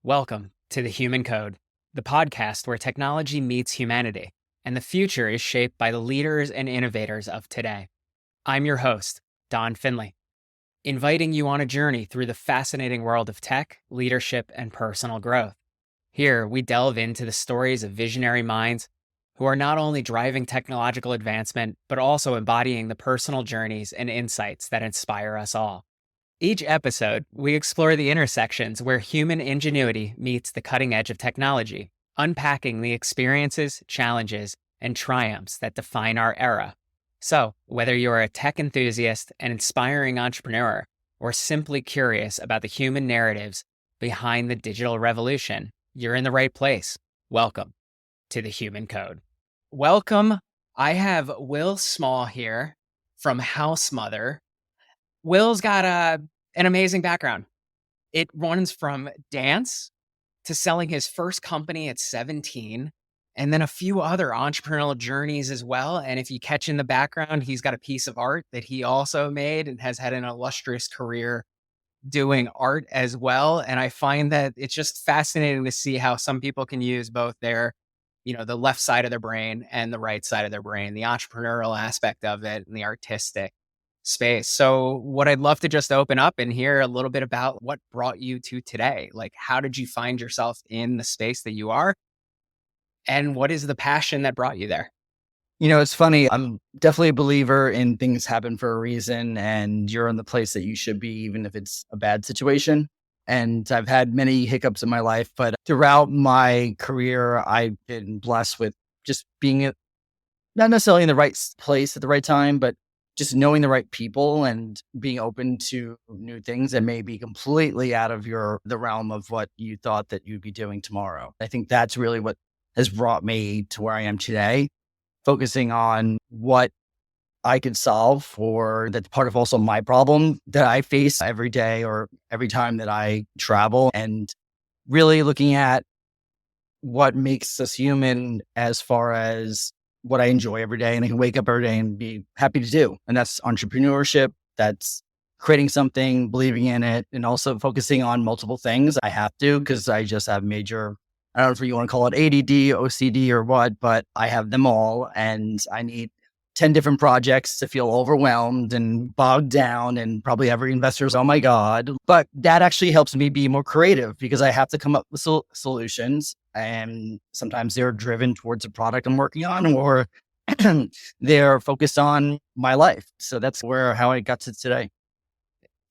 Welcome to The Human Code, the podcast where technology meets humanity, and the future is shaped by the leaders and innovators of today. I'm your host, Don Finley, inviting you on a journey through the fascinating world of tech, leadership, and personal growth. Here, we delve into the stories of visionary minds who are not only driving technological advancement, but also embodying the personal journeys and insights that inspire us all. Each episode, we explore the intersections where human ingenuity meets the cutting edge of technology, unpacking the experiences, challenges, and triumphs that define our era. So, whether you're a tech enthusiast, an inspiring entrepreneur, or simply curious about the human narratives behind the digital revolution, you're in the right place. Welcome to The Human Code. Welcome. I have Will Schmahl here from HOUSMTHR. Will's got an amazing background. It runs from dance to selling his first company at 17, and then a few other entrepreneurial journeys as well. And if you catch in the background, he's got a piece of art that he also made and has had an illustrious career doing art as well. And I find that it's just fascinating to see how some people can use both their, the left side of their brain and the right side of their brain, the entrepreneurial aspect of it and the artistic space. So what I'd love to just open up and hear a little bit about what brought you to today. Like, how did you find yourself in the space that you are? And what is the passion that brought you there? It's funny. I'm definitely a believer in things happen for a reason, and you're in the place that you should be, even if it's a bad situation. And I've had many hiccups in my life, but throughout my career, I've been blessed with just being not necessarily in the right place at the right time, but just knowing the right people and being open to new things that may be completely out of the realm of what you thought that you'd be doing tomorrow. I think that's really what has brought me to where I am today, focusing on what I could solve for that's part of also my problem that I face every day or every time that I travel, and really looking at what makes us human as far as what I enjoy every day and I can wake up every day and be happy to do. And that's entrepreneurship. That's creating something, believing in it, and also focusing on multiple things. I have to, because I just have major, I don't know if you want to call it ADD, OCD or what, but I have them all. And I need 10 different projects to feel overwhelmed and bogged down, and probably every investor's, oh my God. But that actually helps me be more creative because I have to come up with solutions. And sometimes they're driven towards a product I'm working on, or they're focused on my life. So that's how I got to today.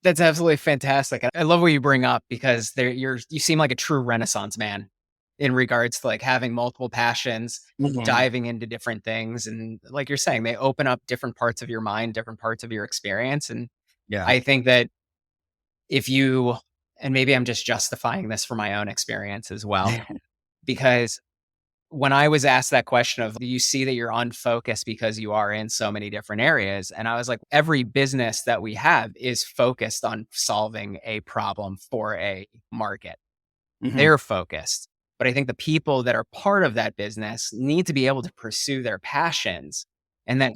That's absolutely fantastic. I love what you bring up because you seem like a true Renaissance man in regards to like having multiple passions, diving into different things. And like you're saying, they open up different parts of your mind, different parts of your experience. And yeah, I think that and maybe I'm just justifying this for my own experience as well, because when I was asked that question of, do you see that you're unfocused because you are in so many different areas? And I was like, every business that we have is focused on solving a problem for a market. They're focused. But I think the people that are part of that business need to be able to pursue their passions, and that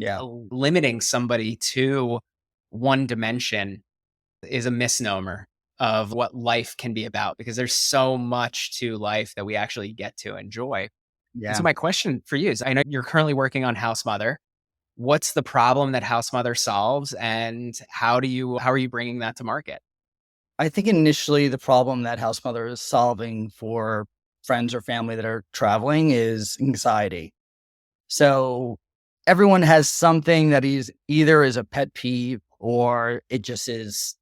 limiting somebody to one dimension is a misnomer of what life can be about, because there's so much to life that we actually get to enjoy. And so my question for you is, I know you're currently working on HOUSMTHR. What's the problem that HOUSMTHR solves, and how are you bringing that to market? I think initially the problem that HOUSMTHR is solving for friends or family that are traveling is anxiety. So everyone has something that is either is a pet peeve or it just is.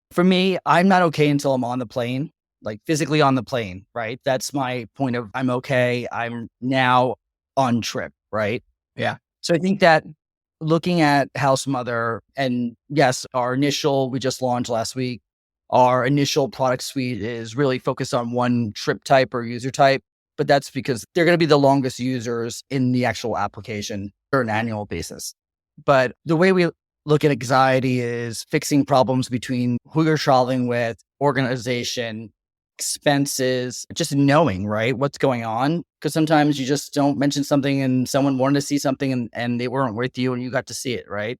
For me, I'm not okay until I'm on the plane, like physically on the plane, right? That's my point of I'm okay. I'm now on trip, right? Yeah. So I think that looking at HOUSMTHR, and yes, we just launched last week. Our initial product suite is really focused on one trip type or user type, but that's because they're going to be the longest users in the actual application for an annual basis. But the way we look at anxiety is fixing problems between who you're traveling with, organization, expenses, just knowing, right, what's going on. Because sometimes you just don't mention something and someone wanted to see something and they weren't with you and you got to see it, right?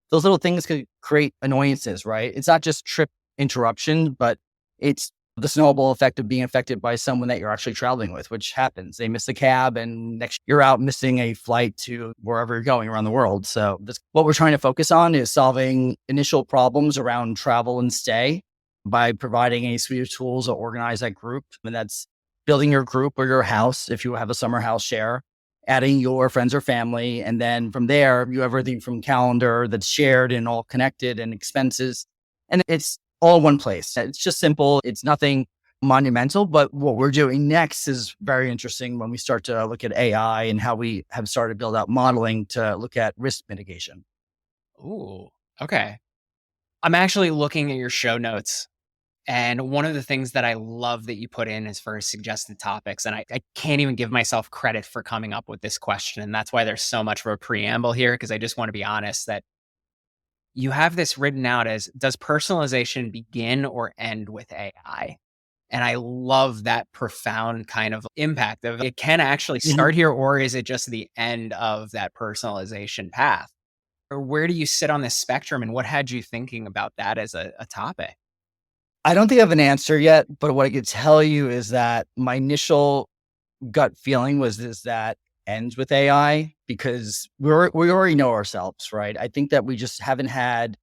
Those little things could create annoyances, right? It's not just trip interruption, but it's the snowball effect of being affected by someone that you're actually traveling with, which happens. They miss a cab and next you're out missing a flight to wherever you're going around the world. So that's what we're trying to focus on, is solving initial problems around travel and stay by providing a suite of tools to organize that group. And that's building your group or your house, if you have a summer house share, adding your friends or family. And then from there, you have everything from calendar that's shared and all connected, and expenses. And it's all in one place. It's just simple. It's nothing monumental, but what we're doing next is very interesting when we start to look at AI and how we have started to build out modeling to look at risk mitigation. Ooh, okay. I'm actually looking at your show notes. And one of the things that I love that you put in is for suggested topics. And I can't even give myself credit for coming up with this question. And that's why there's so much of a preamble here, because I just want to be honest that you have this written out as, does personalization begin or end with AI? And I love that profound kind of impact of it can actually start here, or is it just the end of that personalization path? Or where do you sit on this spectrum, and what had you thinking about that as a topic? I don't think I have an answer yet, but what I could tell you is that my initial gut feeling is that ends with AI, because we already know ourselves, right? I think that we just haven't had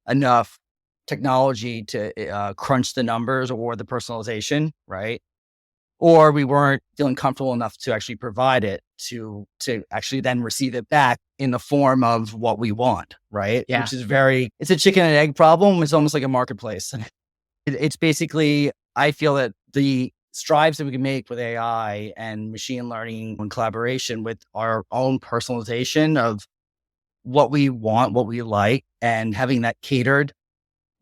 enough technology to crunch the numbers or the personalization, right? Or we weren't feeling comfortable enough to actually provide it to actually then receive it back in the form of what we want, right? Yeah. Which is it's a chicken and egg problem. It's almost like a marketplace. It's basically, I feel that the strides that we can make with AI and machine learning and collaboration with our own personalization of what we want, what we like, and having that catered.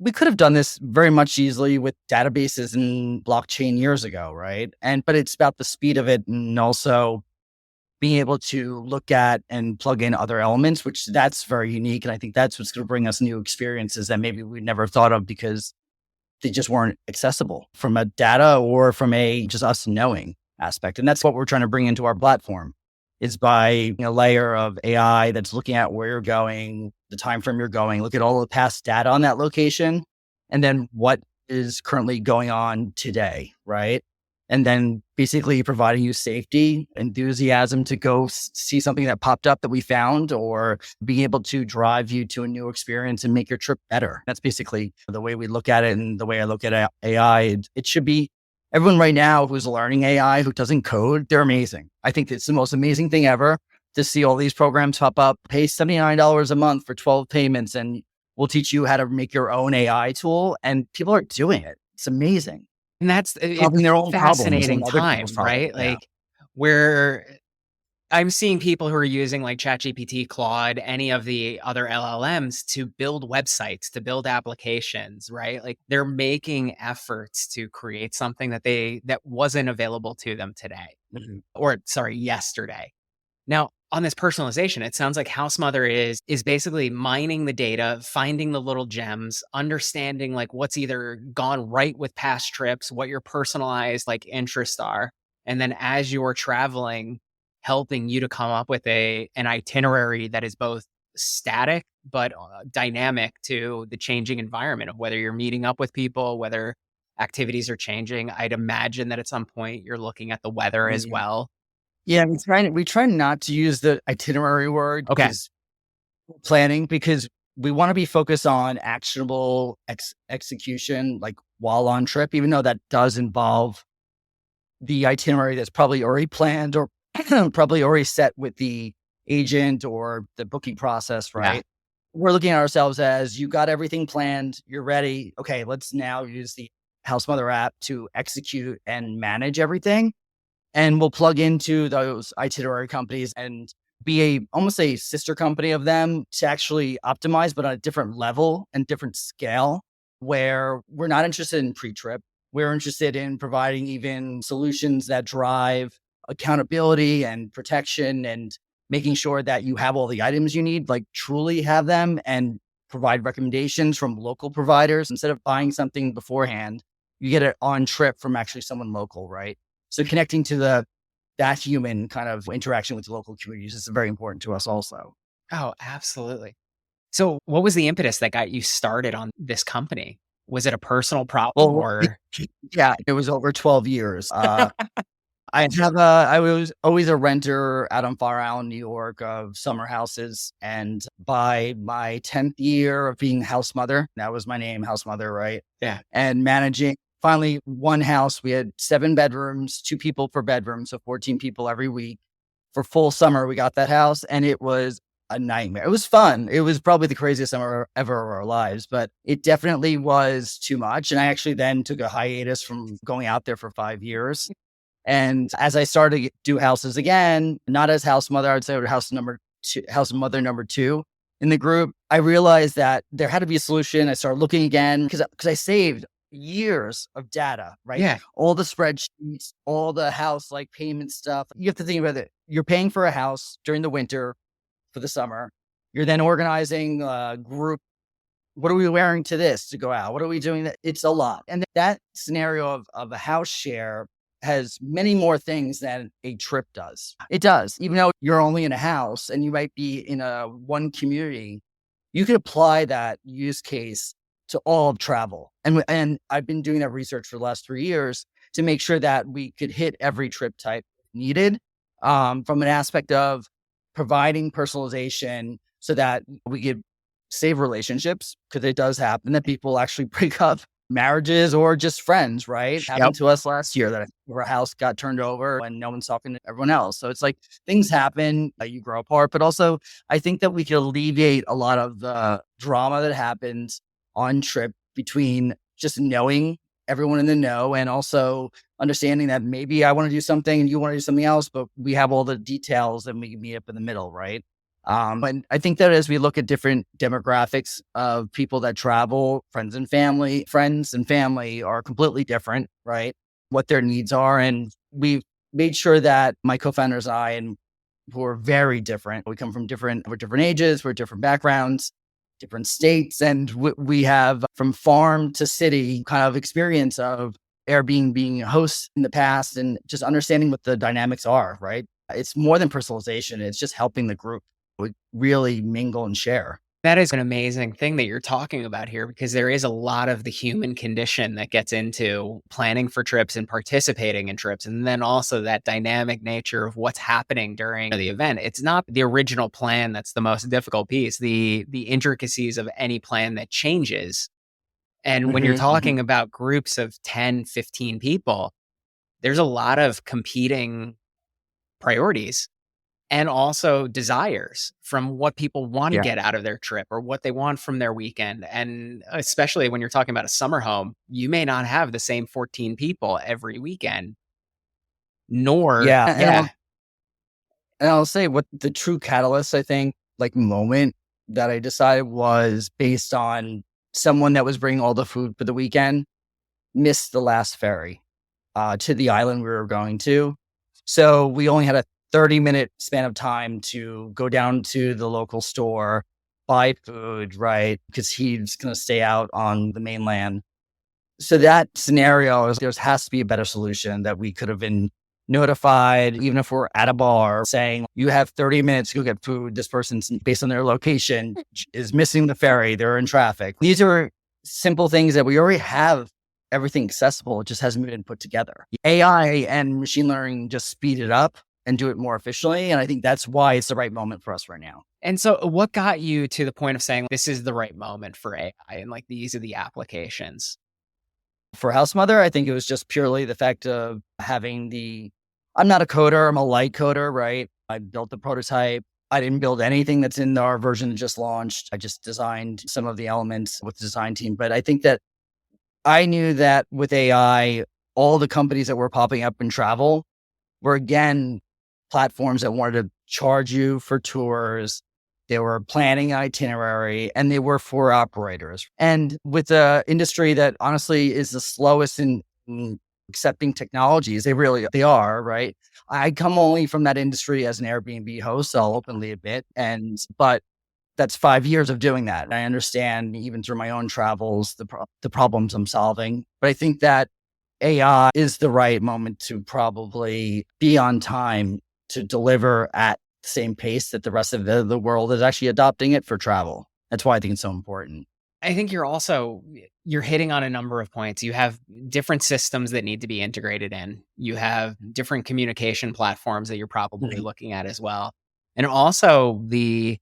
We could have done this very much easily with databases and blockchain years ago, right? But it's about the speed of it, and also being able to look at and plug in other elements, which that's very unique. And I think that's what's going to bring us new experiences that maybe we never thought of because they just weren't accessible from a data or from a just us knowing aspect. And that's what we're trying to bring into our platform, is by a layer of AI that's looking at where you're going, the time frame you're going, look at all the past data on that location, and then what is currently going on today, right? And then basically providing you safety, enthusiasm to go see something that popped up that we found, or being able to drive you to a new experience and make your trip better. That's basically the way we look at it, and the way I look at AI. It should be everyone right now who's learning AI, who doesn't code, they're amazing. I think it's the most amazing thing ever to see all these programs pop up. Pay $79 a month for 12 payments, and we'll teach you how to make your own AI tool. And people are doing it. It's amazing. And that's Solving their own problems fascinating and other time, people's problems. right? Yeah. Like where I'm seeing people who are using like ChatGPT, Claude, any of the other LLMs to build websites, to build applications, right? Like they're making efforts to create something that wasn't available to them today, or sorry, yesterday. Now, on this personalization, it sounds like HouseMother is basically mining the data, finding the little gems, understanding like what's either gone right with past trips, what your personalized like interests are, and then as you're traveling, helping you to come up with an itinerary that is both static but dynamic to the changing environment of whether you're meeting up with people, whether activities are changing. I'd imagine that at some point you're looking at the weather as well. Yeah, we try not to use the itinerary word, Okay. because planning, because we want to be focused on actionable execution, like while on trip, even though that does involve the itinerary that's probably already planned or probably already set with the agent or the booking process, right? Yeah. We're looking at ourselves as, you got everything planned, you're ready. Okay, let's now use the HouseMother app to execute and manage everything. And we'll plug into those itinerary companies and be almost a sister company of them to actually optimize, but on a different level and different scale, where we're not interested in pre-trip. We're interested in providing even solutions that drive accountability and protection, and making sure that you have all the items you need, like truly have them, and provide recommendations from local providers. Instead of buying something beforehand, you get it on trip from actually someone local, right? So connecting to that human kind of interaction with the local communities is very important to us also. Oh, absolutely. So what was the impetus that got you started on this company? Was it a personal problem Well, or? yeah, it was over 12 years. I was always a renter out on Far Island, New York, of summer houses. And by my 10th year of being house mother, that was my name, house mother, right? Yeah. And managing finally one house, we had 7 bedrooms, 2 people per bedroom. So 14 people every week. For full summer, we got that house and it was a nightmare. It was fun. It was probably the craziest summer ever of our lives, but it definitely was too much. And I actually then took a hiatus from going out there for 5 years. And as I started to do houses again, not as house mother, I would say house mother number 2 in the group, I realized that there had to be a solution. I started looking again because I saved years of data, right? Yeah. All the spreadsheets, all the house like payment stuff. You have to think about it. You're paying for a house during the winter for the summer. You're then organizing a group. What are we wearing to this to go out? What are we doing? It's a lot. And that scenario of a house share has many more things than a trip does. It does. Even though you're only in a house and you might be in a one community, you could apply that use case to all of travel. And I've been doing that research for the last 3 years to make sure that we could hit every trip type needed, from an aspect of providing personalization so that we could save relationships, because it does happen that people actually break up marriages or just friends, right? Happened to us last year that our house got turned over and no one's talking to everyone else. So it's like things happen, you grow apart, but also I think that we can alleviate a lot of the drama that happens on trip between just knowing everyone in the know and also understanding that maybe I want to do something and you want to do something else, but we have all the details and we can meet up in the middle, right? And I think that as we look at different demographics of people that travel, friends and family are completely different, right? What their needs are. And we've made sure that my co-founders and I, and who are very different, we come from we're different ages, we're different backgrounds, different states. And we have from farm to city kind of experience of Airbnb being a host in the past and just understanding what the dynamics are, right? It's more than personalization. It's just helping the group really mingle and share. That is an amazing thing that you're talking about here, because there is a lot of the human condition that gets into planning for trips and participating in trips. And then also that dynamic nature of what's happening during the event. It's not the original plan that's the most difficult piece, the intricacies of any plan that changes. And when you're talking about groups of 10, 15 people, there's a lot of competing priorities and also desires from what people want to get out of their trip or what they want from their weekend. And especially when you're talking about a summer home, you may not have the same 14 people every weekend, nor. And I'll say what the true catalyst, I think, like moment that I decided was based on someone that was bringing all the food for the weekend missed the last ferry to the island we were going to. So we only had a 30-minute span of time to go down to the local store, buy food, right? Because he's going to stay out on the mainland. So that scenario, there has to be a better solution that we could have been notified, even if we're at a bar, saying, you have 30 minutes to go get food. This person's, based on their location, is missing the ferry. They're in traffic. These are simple things that we already have everything accessible. It just hasn't been put together. AI and machine learning just speed it up and do it more efficiently. And I think that's why it's the right moment for us right now. And so what got you to the point of saying this is the right moment for AI and like these are the applications? For HouseMother, I think it was just purely the fact of having I'm not a coder, I'm a light coder, right? I built the prototype. I didn't build anything that's in our version that just launched. I just designed some of the elements with the design team. But I think that I knew that with AI, all the companies that were popping up in travel were, again, platforms that wanted to charge you for tours. They were planning itinerary and they were for operators. And with the industry that honestly is the slowest in accepting technologies, they are, right? I come only from that industry as an Airbnb host, I'll openly admit. But that's 5 years of doing that. I understand even through my own travels, the problems I'm solving. But I think that AI is the right moment to probably be on time to deliver at the same pace that the rest of the world is actually adopting it for travel. That's why I think it's so important. I think you're hitting on a number of points. You have different systems that need to be integrated in. You have different communication platforms that you're probably Mhm. looking at as well. And also the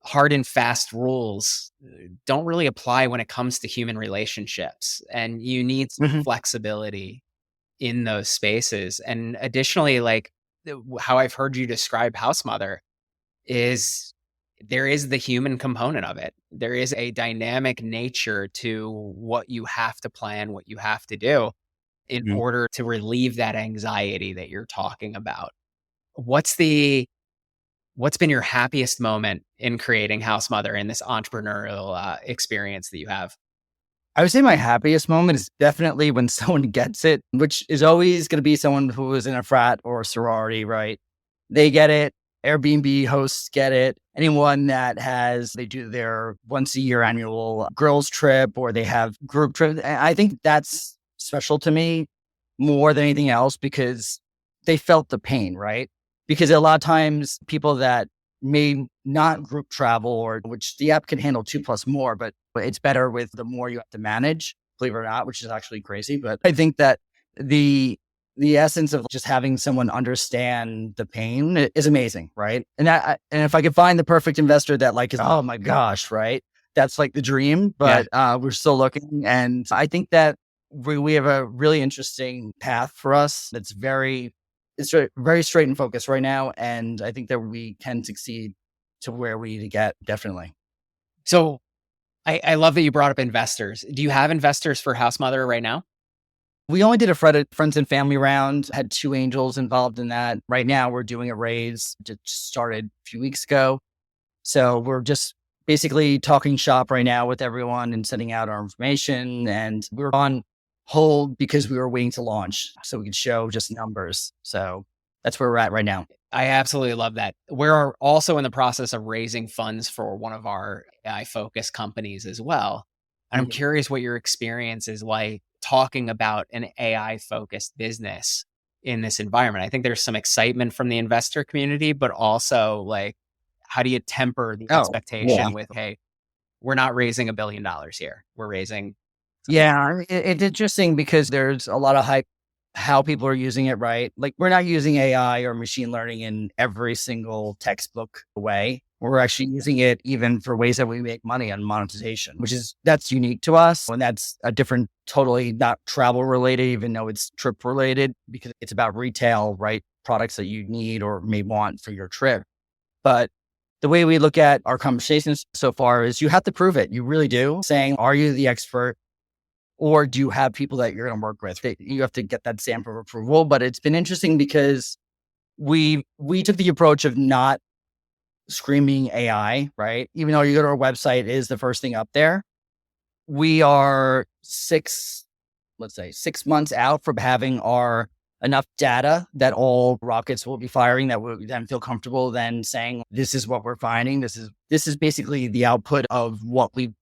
hard and fast rules don't really apply when it comes to human relationships. And you need some Mhm. flexibility in those spaces. And additionally, like how I've heard you describe House Mother is there is the human component of it. There is a dynamic nature to what you have to plan, what you have to do in Mhm. order to relieve that anxiety that you're talking about. What's the what's been your happiest moment in creating House Mother in this entrepreneurial experience that you have? I would say my happiest moment is definitely when someone gets it, which is always going to be someone who is in a frat or a sorority, right? They get it. Airbnb hosts get it. Anyone that they do their once a year annual girls trip or they have group trips. I think that's special to me more than anything else because they felt the pain, right? Because a lot of times people that may not group travel or which the app can handle 2 plus more, but it's better with the more you have to manage, believe it or not, which is actually crazy. But I think that the the essence of just having someone understand the pain is amazing, right? And if I could find the perfect investor that like is, oh my gosh, right? That's like the dream, Yeah. but we're still looking. And I think that we have a really interesting path for us that's very straight and focused right now. And I think that we can succeed to where we need to get, definitely. So I love that you brought up investors. Do you have investors for House Mother right now? We only did a friends and family round, had two angels involved in that. Right now, we're doing a raise, just started a few weeks ago. So we're just basically talking shop right now with everyone and sending out our information. And we're on hold because we were waiting to launch so we could show just numbers. So that's where we're at right now. I absolutely love that. We're also in the process of raising funds for one of our AI focused companies as well. And I'm Mhm. curious what your experience is like talking about an AI focused business in this environment. I think there's some excitement from the investor community, but also like, how do you temper the Oh, yeah. expectation with, hey, we're not raising $1 billion here. We're raising something. Yeah, it's interesting because there's a lot of hype how people are using it, right? Like we're not using AI or machine learning in every single textbook way. We're actually using it even for ways that we make money on monetization, that's unique to us. And that's a different, totally not travel related, even though it's trip related because it's about retail, right? Products that you need or may want for your trip. But the way we look at our conversations so far is you have to prove it. You really do. Saying, are you the expert? Or do you have people that you're going to work with? You have to get that stamp of approval. But it's been interesting because we took the approach of not screaming AI, right? Even though you go to our website, it is the first thing up there. We are let's say 6 months out from having our enough data that all rockets will be firing that we then feel comfortable then saying, this is what we're finding. This is basically the output of what we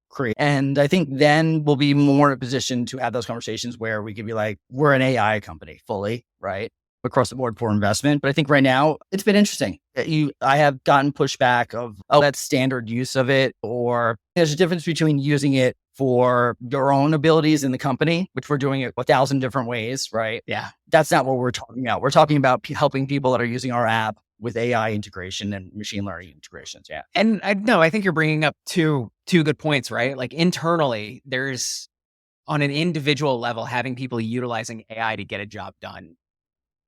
create. And I think then we'll be more in a position to have those conversations where we could be like, we're an AI company fully, right? Across the board for investment. But I think right now it's been interesting. I have gotten pushback of, oh, that's standard use of it. Or there's a difference between using it for your own abilities in the company, which we're doing it 1,000 different ways, right? Yeah. That's not what we're talking about. We're talking about helping people that are using our app with AI integration and machine learning integrations. Yeah. And I no, I think you're bringing up two good points, right? Like internally, there's on an individual level, having people utilizing AI to get a job done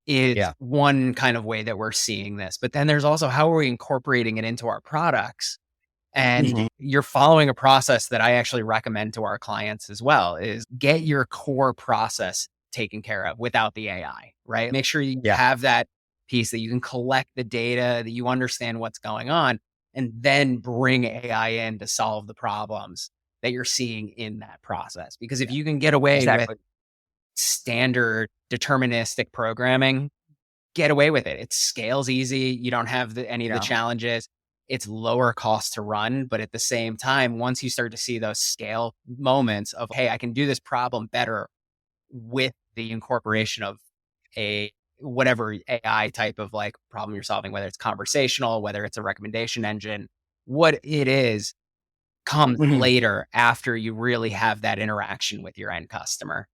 is Yeah. one kind of way that we're seeing this. But then there's also how are we incorporating it into our products? And Mhm. you're following a process that I actually recommend to our clients as well is get your core process taken care of without the AI, right? Make sure you Yeah. have that piece that you can collect the data, that you understand what's going on, and then bring AI in to solve the problems that you're seeing in that process. Because if Yeah. you can get away with Exactly. standard deterministic programming, get away with it. It scales easy. You don't have any of the Yeah. challenges. It's lower cost to run. But at the same time, once you start to see those scale moments of, hey, I can do this problem better with the incorporation of a whatever AI type of like problem you're solving, whether it's conversational, whether it's a recommendation engine, what it is, comes Mhm. later after you really have that interaction with your end customer.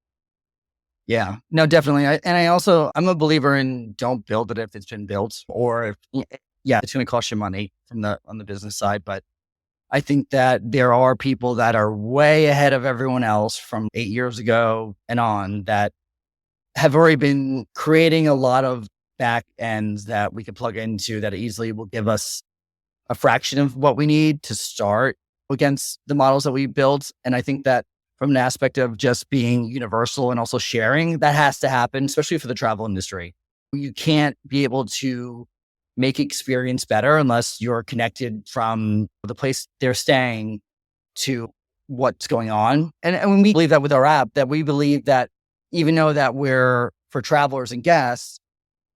Yeah, no, definitely. I'm a believer in don't build it if it's been built, or if, yeah, it's going to cost you money on the business side. But I think that there are people that are way ahead of everyone else from 8 years ago and on that have already been creating a lot of back ends that we could plug into that easily will give us a fraction of what we need to start against the models that we built. And I think that from an aspect of just being universal and also sharing, that has to happen, especially for the travel industry. You can't be able to make experience better unless you're connected from the place they're staying to what's going on. And when we believe that with our app, that we believe that even though that we're for travelers and guests,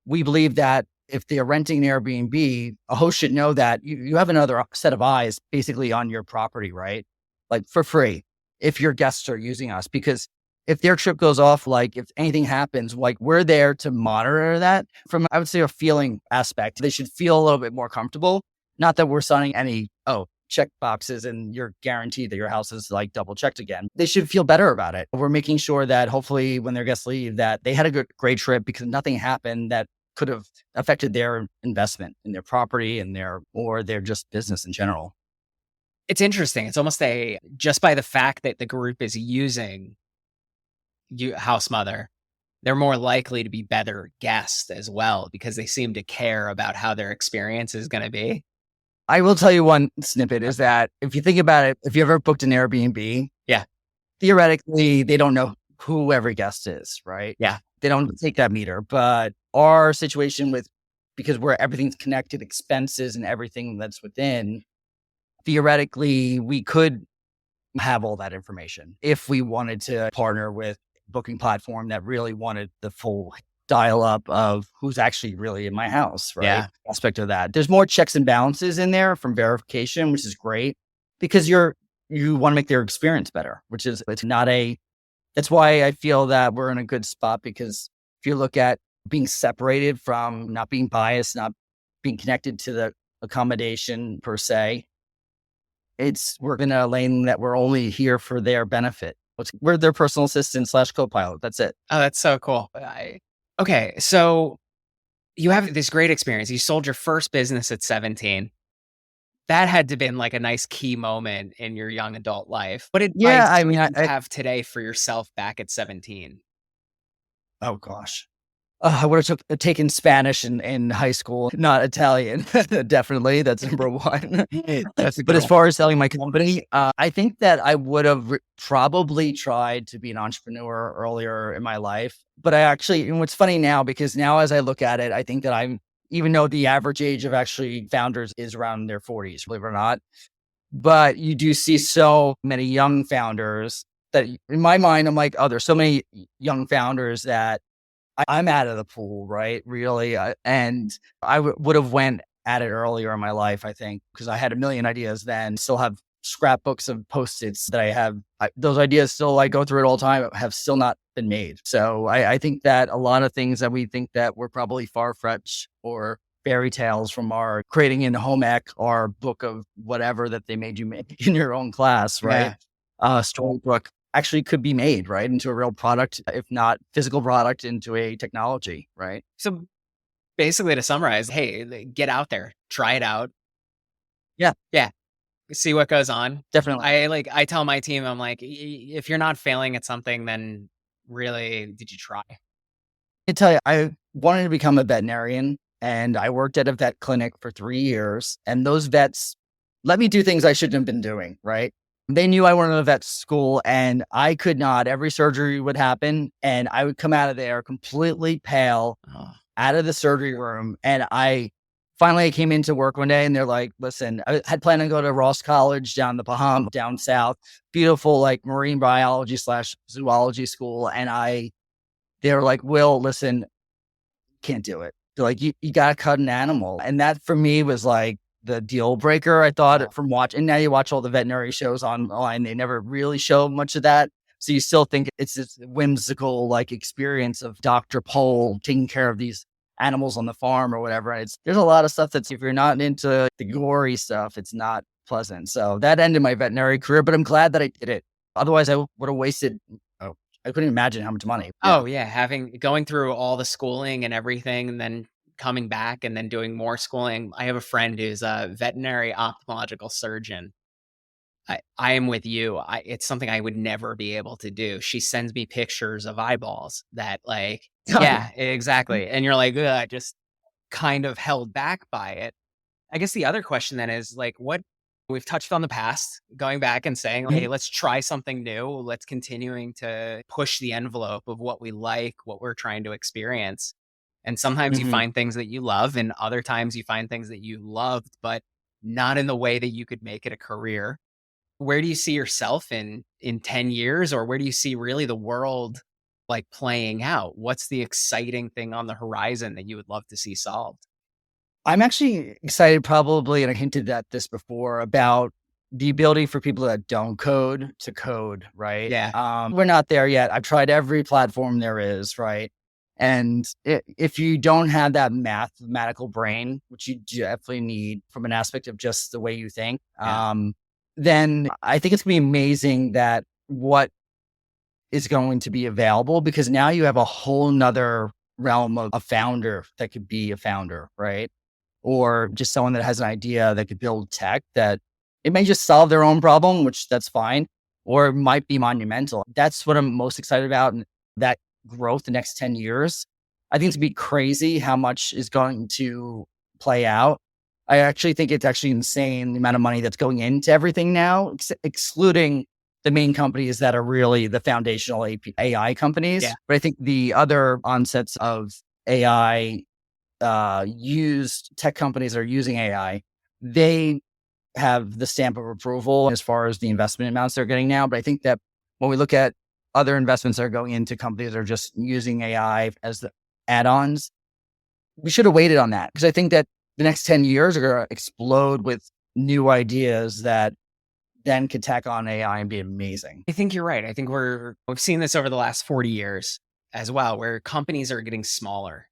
we believe that if they're renting an Airbnb, a host should know that you have another set of eyes basically on your property, right? Like for free, if your guests are using us. Because if their trip goes off, like if anything happens, like we're there to monitor that from, I would say, a feeling aspect. They should feel a little bit more comfortable. Not that we're signing any, check boxes and you're guaranteed that your house is like double checked again. They should feel better about it. We're making sure that hopefully when their guests leave, that they had a great trip because nothing happened that could have affected their investment in their property and or their just business in general. It's interesting. It's almost just by the fact that the group is using HouseMother, they're more likely to be better guests as well because they seem to care about how their experience is going to be. I will tell you one snippet is that if you think about it, if you ever booked an Airbnb, yeah, theoretically, they don't know who every guest is, right? Yeah. They don't take that meter. But our situation because where everything's connected, expenses and everything that's within, theoretically, we could have all that information if we wanted to partner with a booking platform that really wanted the full dial up of who's actually really in my house, right? Yeah. Aspect of that. There's more checks and balances in there from verification, which is great because you want to make their experience better, that's why I feel that we're in a good spot because if you look at being separated from not being biased, not being connected to the accommodation per se, we're in a lane that we're only here for their benefit. We're their personal assistant / co-pilot. That's it. Oh, that's so cool. Okay. So you have this great experience. You sold your first business at 17. That had to have been like a nice key moment in your young adult life. What advice do you have today for yourself back at 17? Oh gosh. I would have taken Spanish in high school, not Italian. Definitely. That's number one. But as far as selling my company, I think that I would have probably tried to be an entrepreneur earlier in my life. But and what's funny now, because now as I look at it, I think that even though the average age of actually founders is around their 40s, believe it or not, but you do see so many young founders that in my mind, I'm like, there's so many young founders that I'm out of the pool, right? Really. And I would have went at it earlier in my life, I think, because I had a million ideas then, still have scrapbooks of Post-its that I have. Those ideas still, I go through it all the time, have still not been made. So I think that a lot of things that we think that were probably far-fetched or fairy tales from our creating in home ec or book of whatever that they made you make in your own class, right? Storybook actually could be made, right, into a real product, if not physical product, into a technology, right? So basically to summarize, hey, get out there, try it out. Yeah. Yeah. See what goes on. Definitely. I tell my team, I'm like, if you're not failing at something, then really, did you try? I tell you, I wanted to become a veterinarian and I worked at a vet clinic for 3 years and those vets let me do things I shouldn't have been doing, right? They knew I wanted to vet school and I could not. Every surgery would happen and I would come out of there completely pale out of the surgery room. And I finally came into work one day and they're like, listen, I had planned to go to Ross College down the Bahamas, down south, beautiful, like marine biology / zoology school. And they're like, Will, listen, can't do it. They're like, you got to cut an animal. And that for me was like, the deal breaker, I thought, from watching. And now you watch all the veterinary shows online, they never really show much of that. So you still think it's this whimsical like experience of Dr. Pole taking care of these animals on the farm or whatever. There's a lot of stuff that's, if you're not into the gory stuff, it's not pleasant. So that ended my veterinary career, but I'm glad that I did it. Otherwise, I would have wasted, I couldn't imagine how much money. Yeah. Oh yeah, going through all the schooling and everything, and then coming back and then doing more schooling. I have a friend who's a veterinary ophthalmological surgeon. I am with you. It's something I would never be able to do. She sends me pictures of eyeballs that like, yeah, exactly. And you're like, ugh, just kind of held back by it. I guess the other question then is like, what we've touched on the past, going back and saying, hey, let's try something new. Let's continuing to push the envelope of what we like, what we're trying to experience. And sometimes you Mhm. find things that you love, and other times you find things that you loved, but not in the way that you could make it a career. Where do you see yourself in 10 years, or where do you see really the world like playing out? What's the exciting thing on the horizon that you would love to see solved? I'm actually excited probably, and I hinted at this before, about the ability for people that don't code to code, right? Yeah. We're not there yet. I've tried every platform there is, right? And if you don't have that mathematical brain, which you definitely need from an aspect of just the way you think, Yeah. then I think it's going to be amazing that what is going to be available, because now you have a whole nother realm of a founder that could be a founder, right? Or just someone that has an idea that could build tech that it may just solve their own problem, which that's fine, or it might be monumental. That's what I'm most excited about. And that growth the next 10 years, I think it's gonna be crazy how much is going to play out. I actually think it's actually insane the amount of money that's going into everything now, excluding the main companies that are really the foundational AI companies. Yeah. But I think the other onsets of AI, used tech companies that are using AI, they have the stamp of approval as far as the investment amounts they're getting now. But I think that when we look at other investments that are going into companies that are just using AI as the add-ons, we should have waited on that, because I think that the next 10 years are going to explode with new ideas that then could tack on AI and be amazing. I think you're right. I think we've seen this over the last 40 years as well, where companies are getting smaller.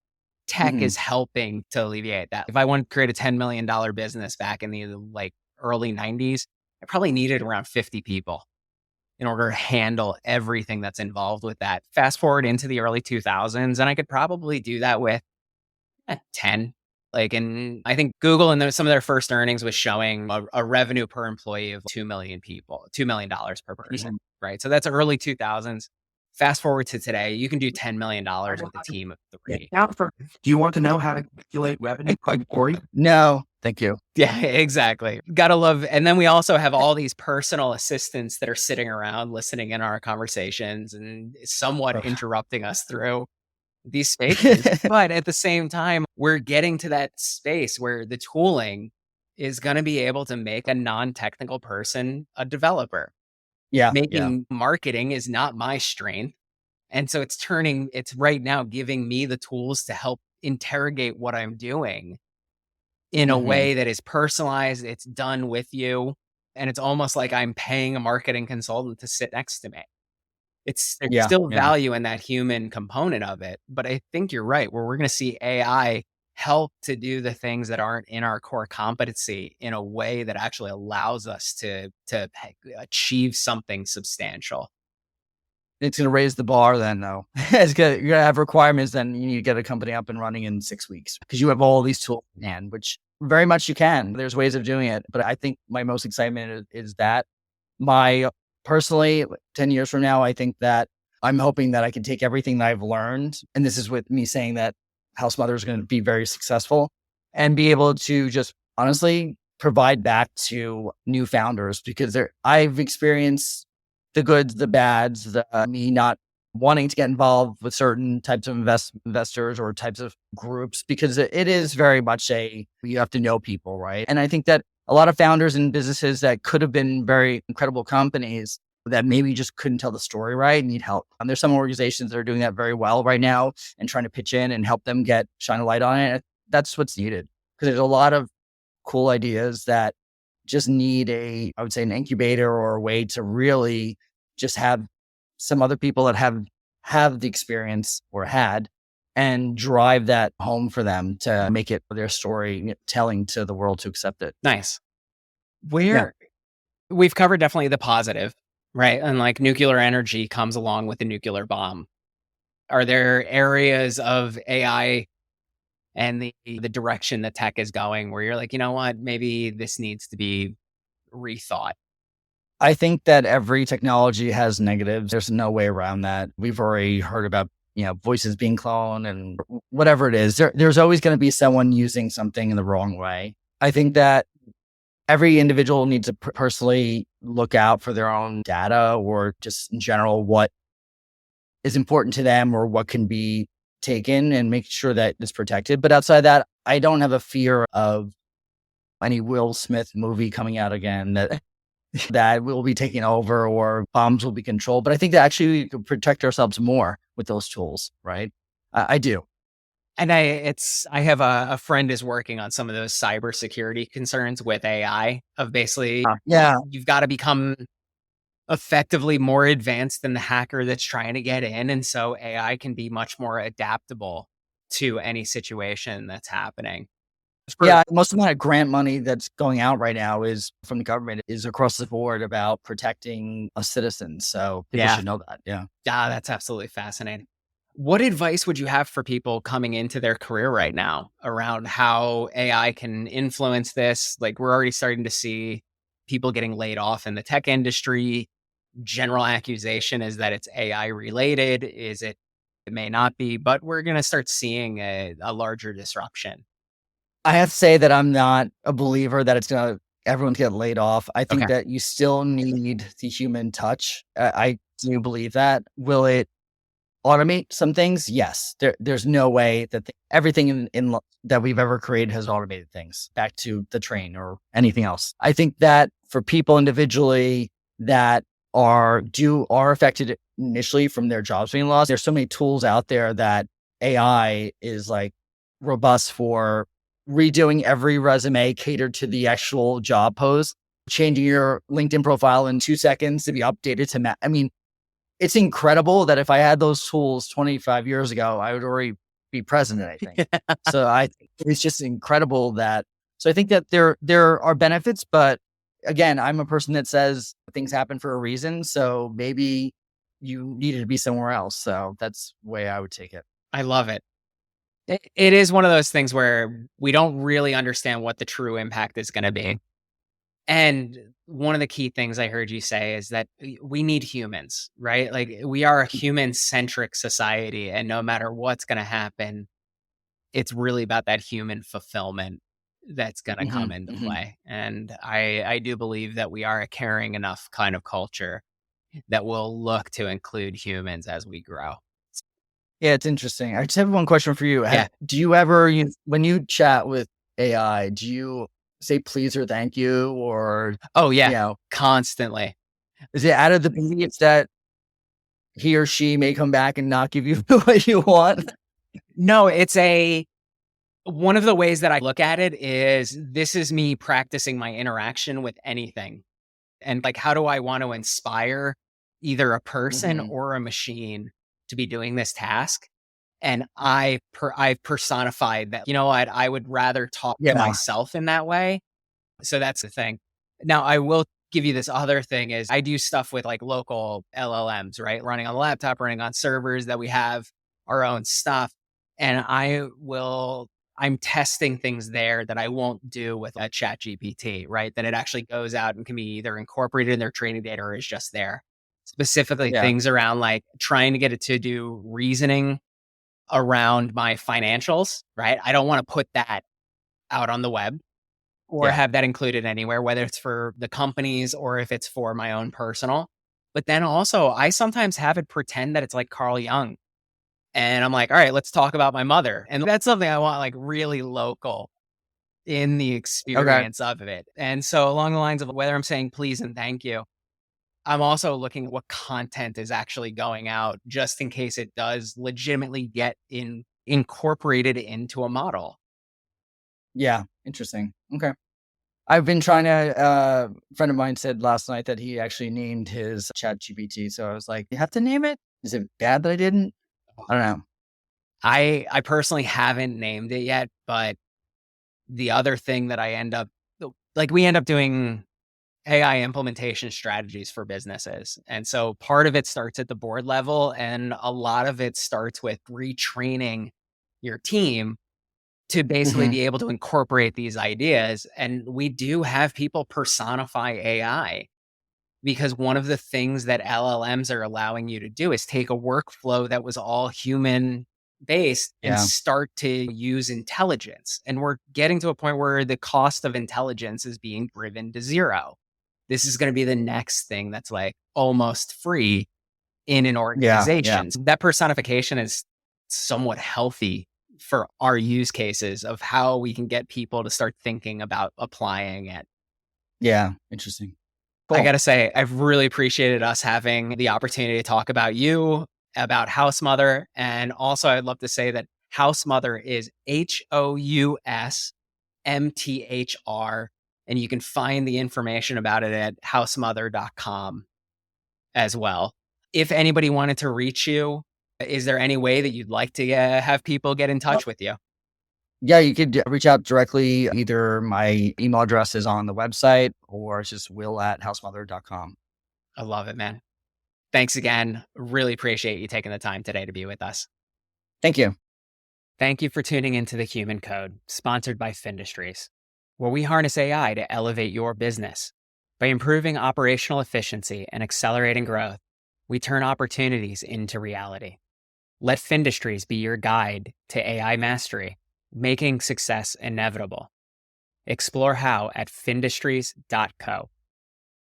Tech Mhm. is helping to alleviate that. If I want to create a $10 million business back in the like early 90s, I probably needed around 50 people in order to handle everything that's involved with that. Fast forward into the early 2000s, and I could probably do that with 10. Like, and I think Google and some of their first earnings was showing a revenue per employee of 2 million people, $2 million per person, Mhm. right? So that's early 2000s. Fast forward to today, you can do $10 million with a team of three. Do you want to know how to calculate revenue by Corey? No, thank you. Yeah, exactly. Gotta love. And then we also have all these personal assistants that are sitting around listening in our conversations and somewhat interrupting us through these spaces. But at the same time, we're getting to that space where the tooling is going to be able to make a non-technical person a developer. Yeah. Yeah. Making marketing is not my strength. And so it's right now giving me the tools to help interrogate what I'm doing in a Mhm. way that is personalized. It's done with you. And it's almost like I'm paying a marketing consultant to sit next to me. There's Yeah. still Yeah. value in that human component of it, but I think you're right, where we're gonna see AI help to do the things that aren't in our core competency in a way that actually allows us to achieve something substantial. It's gonna raise the bar then, though. You're gonna have requirements, then you need to get a company up and running in 6 weeks because you have all these tools in hand, which very much you can. There's ways of doing it, but I think my most excitement is that my personally, 10 years from now, I think that I'm hoping that I can take everything that I've learned, and this is with me saying that HouseMother is gonna be very successful, and be able to just honestly provide back to new founders, because I've experienced the goods, the bads, me not wanting to get involved with certain types of investors or types of groups, because it is very much you have to know people, right? And I think that a lot of founders and businesses that could have been very incredible companies that maybe just couldn't tell the story right need help. And there's some organizations that are doing that very well right now and trying to pitch in and help them shine a light on it. That's what's needed, because there's a lot of cool ideas that just need I would say, an incubator or a way to really just have some other people that have the experience or had, and drive that home for them to make it their story telling to the world to accept it. Nice. Where we've covered definitely the positive, right? And like nuclear energy comes along with the nuclear bomb. Are there areas of AI and the direction that tech is going where you're like, you know what, maybe this needs to be rethought? I think that every technology has negatives. There's no way around that. We've already heard about, voices being cloned and whatever it is. There's always going to be someone using something in the wrong way. I think that every individual needs to personally look out for their own data or just in general what is important to them or what can be taken and make sure that it's protected. But outside that, I don't have a fear of any Will Smith movie coming out again that that will be taken over or bombs will be controlled. But I think that actually we could protect ourselves more with those tools, right? I do. And I have a friend is working on some of those cybersecurity concerns with AI of basically, Yeah. you've got to become effectively more advanced than the hacker that's trying to get in. And so AI can be much more adaptable to any situation that's happening. Yeah, most of my grant money that's going out right now is from the government is across the board about protecting a citizen. So people should know that. Yeah. That's absolutely fascinating. What advice would you have for people coming into their career right now around how AI can influence this? Like we're already starting to see people getting laid off in the tech industry. General accusation is that it's AI related. Is it? It may not be, but we're going to start seeing a larger disruption. I have to say that I'm not a believer that everyone's get laid off. I think Okay. that you still need the human touch. I do believe that. Will it automate some things? Yes. There's no way that everything that we've ever created has automated things back to the train or anything else. I think that for people individually that are affected initially from their jobs being lost, there's so many tools out there that AI is like robust for redoing every resume catered to the actual job post, changing your LinkedIn profile in 2 seconds to be updated to I mean, it's incredible that if I had those tools 25 years ago, I would already be president, I think. So it's just incredible so I think that there are benefits, but again, I'm a person that says things happen for a reason. So maybe you needed to be somewhere else. So that's the way I would take it. I love it. It is one of those things where we don't really understand what the true impact is going to be. And one of the key things I heard you say is that we need humans, right? Like we are a human centric society, and no matter what's going to happen, it's really about that human fulfillment that's going to come into play. And I do believe that we are a caring enough kind of culture that will look to include humans as we grow. Yeah, it's interesting. I just have one question for you. Yeah. Do you ever, when you chat with AI, do you say please or thank you or? Oh yeah, constantly. Is it out of the belief that he or she may come back and not give you what you want? No, it's one of the ways that I look at it is this is me practicing my interaction with anything. And like, how do I want to inspire either a person or a machine to be doing this task? And I've personified that, you know what, I would rather talk to myself in that way. So that's the thing. Now, I will give you this other thing is I do stuff with like local LLMs, right? Running on the laptop, running on servers that we have our own stuff. And I'm testing things there that I won't do with a chat GPT, right? That it actually goes out and can be either incorporated in their training data or is just there. Specifically things around like trying to get it to do reasoning around my financials, right? I don't want to put that out on the web or have that included anywhere, whether it's for the companies or if it's for my own personal. But then also, I sometimes have it pretend that it's like Carl Jung. And I'm like, all right, let's talk about my mother. And that's something I want like really local in the experience of it. And so along the lines of whether I'm saying please and thank you, I'm also looking at what content is actually going out just in case it does legitimately get incorporated into a model. Yeah. Interesting. Okay. I've been trying to, a friend of mine said last night that he actually named his chat GPT. So I was like, you have to name it? Is it bad that I didn't? I don't know. I personally haven't named it yet, but the other thing that we end up doing AI implementation strategies for businesses. And so part of it starts at the board level, and a lot of it starts with retraining your team to basically Hmm. be able to incorporate these ideas. And we do have people personify AI, because one of the things that LLMs are allowing you to do is take a workflow that was all human based and Yeah. start to use intelligence. And we're getting to a point where the cost of intelligence is being driven to zero. This is going to be the next thing that's like almost free in an Yeah. Yeah. organization. That personification is somewhat healthy for our use cases of how we can get people to start thinking about applying it. Yeah. Interesting. I Cool. got to say, I've really appreciated us having the opportunity to talk about you, about HOUSMTHR. And also, I'd love to say that HOUSMTHR is HOUSMTHR. And you can find the information about it at housemother.com as well. If anybody wanted to reach you, is there any way that you'd like to have people get in touch with you? Yeah, you could reach out directly. Either my email address is on the website or it's just will@housemother.com. I love it, man. Thanks again. Really appreciate you taking the time today to be with us. Thank you. Thank you for tuning into The Human Code, sponsored by Findustries, where we harness AI to elevate your business. By improving operational efficiency and accelerating growth, we turn opportunities into reality. Let Findustries be your guide to AI mastery, making success inevitable. Explore how at findustries.co.